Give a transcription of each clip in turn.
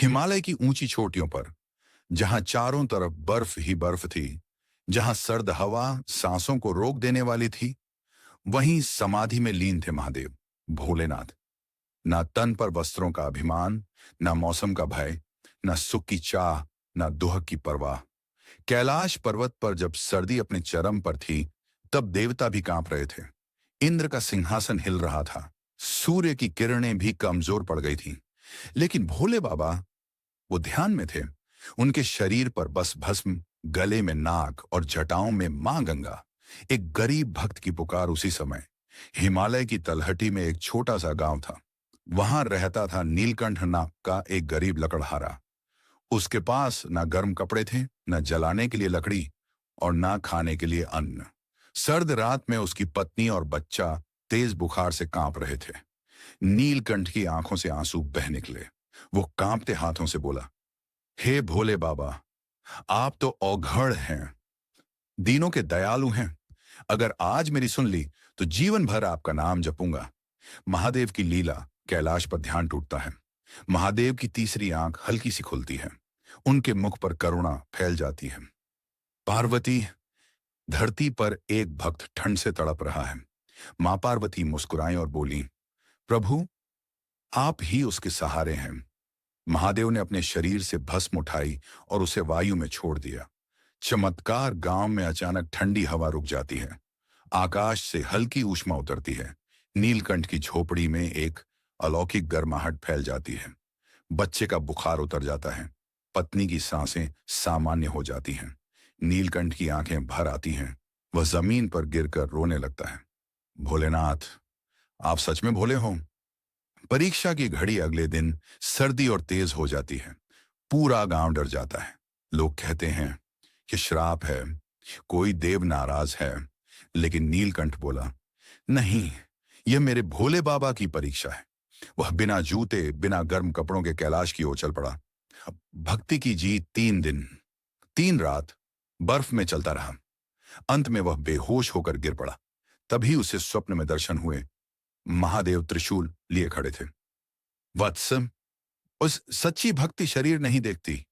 हिमालय की ऊंची चोटियों पर, जहां चारों तरफ बर्फ ही बर्फ थी, जहां सर्द हवा सांसों को रोक देने वाली थी, वहीं समाधि में लीन थे महादेव, भोलेनाथ। ना तन पर वस्त्रों का अभिमान, ना मौसम का भय, ना सुख की चाह, ना दुख की परवाह। कैलाश पर्वत पर जब सर्दी अपने चरम पर थी, तब देवता भी कांप रहे थे। इंद्र का सिंहासन हिल रहा था, सूर्य की किरणें भी कमजोर पड़ गई थीं। लेकिन भोले बाबा, वो ध्यान में थे। उनके शरीर पर बस भस्म, गले में नाग और जटाओं में मां गंगा। एक गरीब भक्त की पुकार उसी समय। हिमालय की तलहटी में एक छोटा सा गांव था। वहां रहता था नीलकंठ नाम का एक गरीब लकड़हारा। उसके पास ना गर्म कपड़े थे, न जलाने के लिए लकड़ी, और ना खाने के लिए अन्न। सर्द रात में उसकी पत्नी और बच्चा तेज बुखार से कांप रहे थे। नीलकंठ की आंखों से आंसू बह निकले। वो कांपते हाथों से बोला, हे भोले बाबा, आप तो औघड़ हैं, दीनों के दयालु हैं। अगर आज मेरी सुन ली तो जीवन भर आपका नाम जपूंगा। महादेव की लीला। कैलाश पर ध्यान टूटता है। महादेव की तीसरी आंख हल्की सी खुलती है। उनके मुख पर करुणा फैल जाती है। पार्वती, धरती पर एक भक्त ठंड से तड़प रहा है। मां पार्वती मुस्कुराई और बोली, प्रभु, आप ही उसके सहारे हैं। महादेव ने अपने शरीर से भस्म उठाई और उसे वायु में छोड़ दिया। चमत्कार, गांव में अचानक ठंडी हवा रुक जाती है। आकाश से हल्की ऊष्मा उतरती है। नीलकंठ की झोपड़ी में एक अलौकिक गर्माहट फैल जाती है। बच्चे का बुखार उतर जाता है। पत्नी की सांसें सामान्य हो जाती हैं। नीलकंठ की आंखें भर आती हैं। वह जमीन पर गिरकर रोने लगता है। भोलेनाथ, आप सच में भोले हो। परीक्षा की घड़ी अगले दिन सर्दी और तेज हो जाती है। पूरा गांव डर जाता है। लोग कहते हैं कि श्राप है, कोई देव नाराज है। लेकिन नीलकंठ बोला, नहीं, यह मेरे भोले बाबा की परीक्षा है। वह बिना जूते, बिना गर्म कपड़ों के कैलाश की ओर चल पड़ा। भक्ति की जीत 3 दिन 3 रात बर्फ में चलता रहा। अंत में वह बेहोश होकर गिर पड़ा। तभी उसे स्वप्न में दर्शन हुए। महादेव त्रिशूल लिए खड़े थे। वत्स, उस सच्ची भक्ति शरीर नहीं देखती,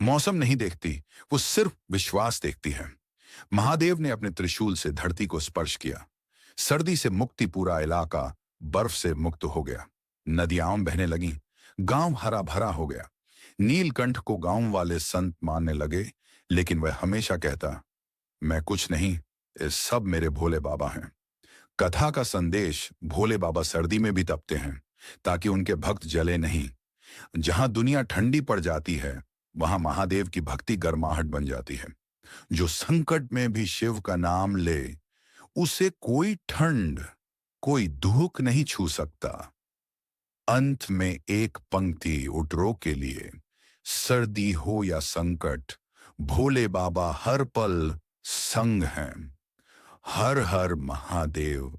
मौसम नहीं देखती, वो सिर्फ विश्वास देखती है। महादेव ने अपने त्रिशूल से धरती को स्पर्श किया। सर्दी से मुक्ति, पूरा इलाका बर्फ से मुक्त हो गया। नदियां बहने लगीं। गांव हरा भरा हो गया। नीलकंठ को गांव वाले संत मानने लगे। लेकिन वह हमेशा कहता, मैं कुछ नहीं, ये सब मेरे भोले बाबा हैं। कथा का संदेश, भोले बाबा सर्दी में भी तपते हैं ताकि उनके भक्त जले नहीं। जहां दुनिया ठंडी पड़ जाती है, वहां महादेव की भक्ति गर्माहट बन जाती है। जो संकट में भी शिव का नाम ले, उसे कोई ठंड, कोई धूप नहीं छू सकता। अंत में एक पंक्ति उटरो के लिए, सर्दी हो या संकट, भोले बाबा हर पल संग हैं। हर हर महादेव।